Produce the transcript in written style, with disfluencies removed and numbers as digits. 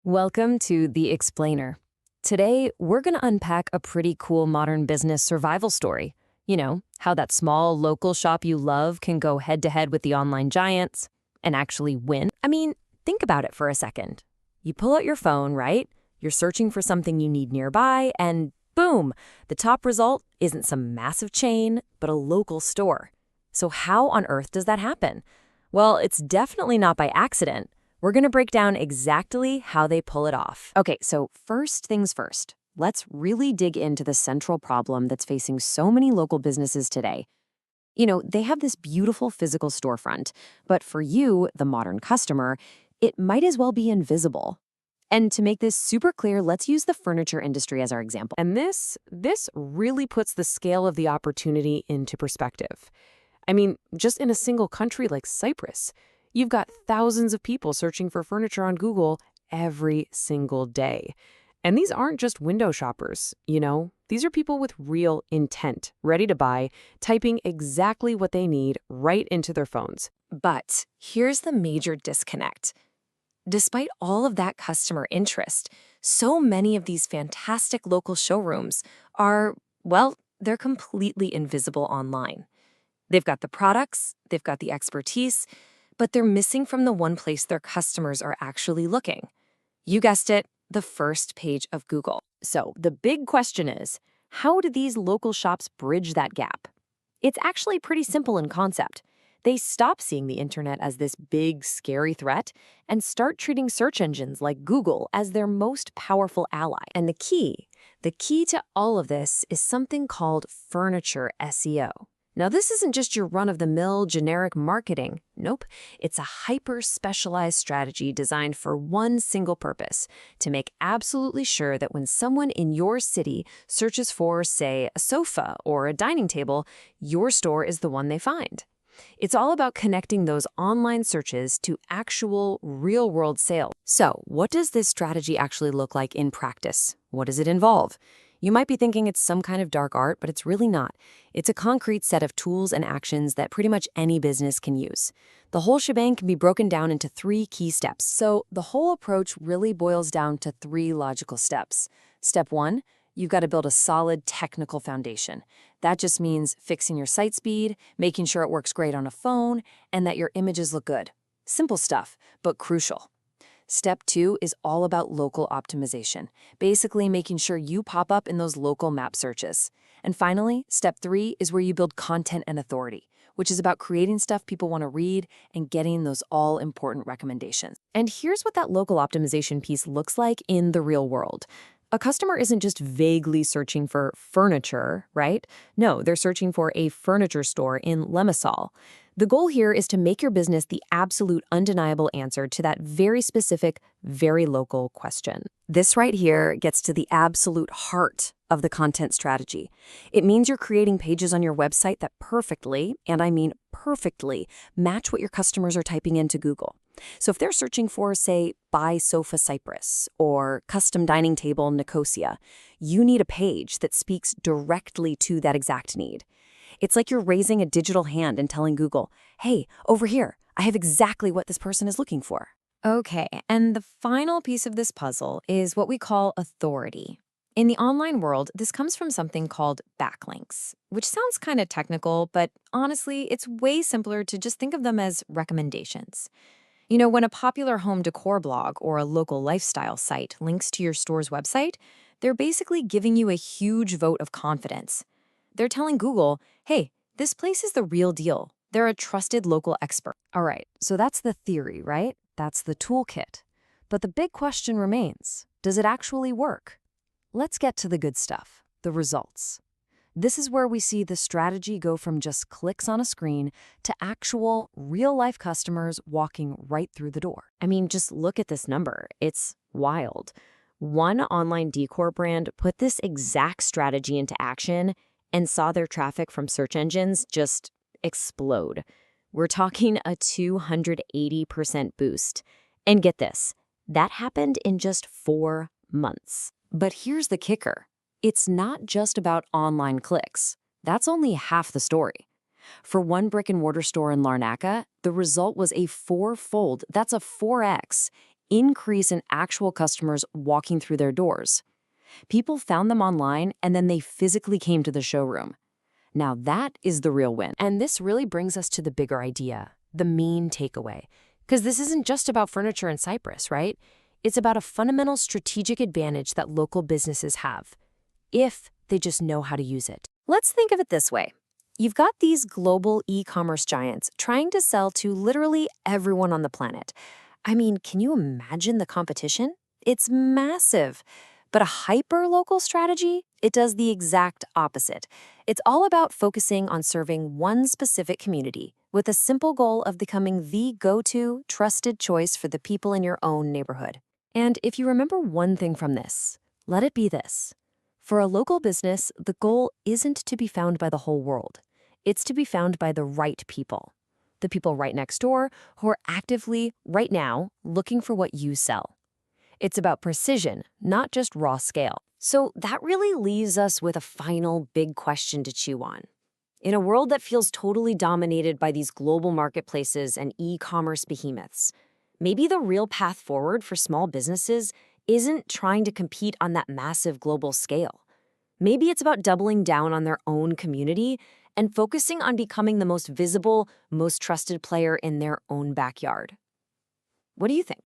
Welcome to The Explainer. Today, we're going to unpack a pretty cool modern business survival story. You know, how that small local shop you love can go head to head with the online giants and actually win. I mean, think about it for a second. You pull out your phone, right? You're searching for something you need nearby, and boom, the top result isn't some massive chain, but a local store. So how on earth does that happen? Well, it's definitely not by accident. We're going to break down exactly how they pull it off. Okay, so first things first, let's really dig into the central problem that's facing so many local businesses today. You know, they have this beautiful physical storefront, but for you, the modern customer, it might as well be invisible. And to make this super clear, let's use the furniture industry as our example. And this really puts the scale of the opportunity into perspective. I mean, just in a single country like Cyprus, you've got thousands of people searching for furniture on Google every single day. And these aren't just window shoppers, you know? These are people with real intent, ready to buy, typing exactly what they need right into their phones. But here's the major disconnect. Despite all of that customer interest, so many of these fantastic local showrooms are, well, they're completely invisible online. They've got the products, they've got the expertise, but they're missing from the one place their customers are actually looking. You guessed it, the first page of Google. So the big question is, how do these local shops bridge that gap? It's actually pretty simple in concept. They stop seeing the internet as this big, scary threat and start treating search engines like Google as their most powerful ally. And the key to all of this is something called furniture SEO. Now, this isn't just your run-of-the-mill generic marketing. Nope, it's a hyper-specialized strategy designed for one single purpose, to make absolutely sure that when someone in your city searches for, say, a sofa or a dining table, your store is the one they find. It's all about connecting those online searches to actual real-world sales. So, what does this strategy actually look like in practice? What does it involve? You might be thinking it's some kind of dark art, but it's really not. It's a concrete set of tools and actions that pretty much any business can use. The whole shebang can be broken down into 3 key steps. So the whole approach really boils down to 3 logical steps. Step 1, you've got to build a solid technical foundation. That just means fixing your site speed, making sure it works great on a phone, and that your images look good. Simple stuff, but crucial. Step 2 is all about local optimization, basically making sure you pop up in those local map searches. And finally, step 3 is where you build content and authority, which is about creating stuff people want to read and getting those all-important recommendations. And here's what that local optimization piece looks like in the real world. A customer isn't just vaguely searching for furniture, right? No, they're searching for a furniture store in Limassol. The goal here is to make your business the absolute undeniable answer to that very specific, very local question. This right here gets to the absolute heart of the content strategy. It means you're creating pages on your website that perfectly, and I mean perfectly, match what your customers are typing into Google. So if they're searching for, say, buy sofa Cyprus or custom dining table Nicosia, you need a page that speaks directly to that exact need. It's like you're raising a digital hand and telling Google, hey, over here, I have exactly what this person is looking for. Okay, and the final piece of this puzzle is what we call authority. In the online world, this comes from something called backlinks, which sounds kind of technical, but honestly, it's way simpler to just think of them as recommendations. You know, when a popular home decor blog or a local lifestyle site links to your store's website, they're basically giving you a huge vote of confidence. They're telling Google, hey, this place is the real deal. They're a trusted local expert. All right, so that's the theory, right? That's the toolkit. But the big question remains, does it actually work? Let's get to the good stuff, the results. This is where we see the strategy go from just clicks on a screen to actual, real-life customers walking right through the door. I mean, just look at this number. It's wild. One online decor brand put this exact strategy into action and saw their traffic from search engines just explode. We're talking a 280% boost. And get this, that happened in just 4 months. But here's the kicker. It's not just about online clicks. That's only half the story. For one brick-and-mortar store in Larnaca, the result was a 4-fold, that's a 4x, increase in actual customers walking through their doors. People found them online and then they physically came to the showroom. Now that is the real win. And this really brings us to the bigger idea, the main takeaway. Because this isn't just about furniture in Cyprus, right? It's about a fundamental strategic advantage that local businesses have, if they just know how to use it. Let's think of it this way. You've got these global e-commerce giants trying to sell to literally everyone on the planet. I mean, can you imagine the competition? It's massive. But a hyper-local strategy, it does the exact opposite. It's all about focusing on serving one specific community with a simple goal of becoming the go-to, trusted choice for the people in your own neighborhood. And if you remember one thing from this, let it be this. For a local business, the goal isn't to be found by the whole world. It's to be found by the right people. The people right next door who are actively, right now, looking for what you sell. It's about precision, not just raw scale. So that really leaves us with a final big question to chew on. In a world that feels totally dominated by these global marketplaces and e-commerce behemoths, maybe the real path forward for small businesses isn't trying to compete on that massive global scale. Maybe it's about doubling down on their own community and focusing on becoming the most visible, most trusted player in their own backyard. What do you think?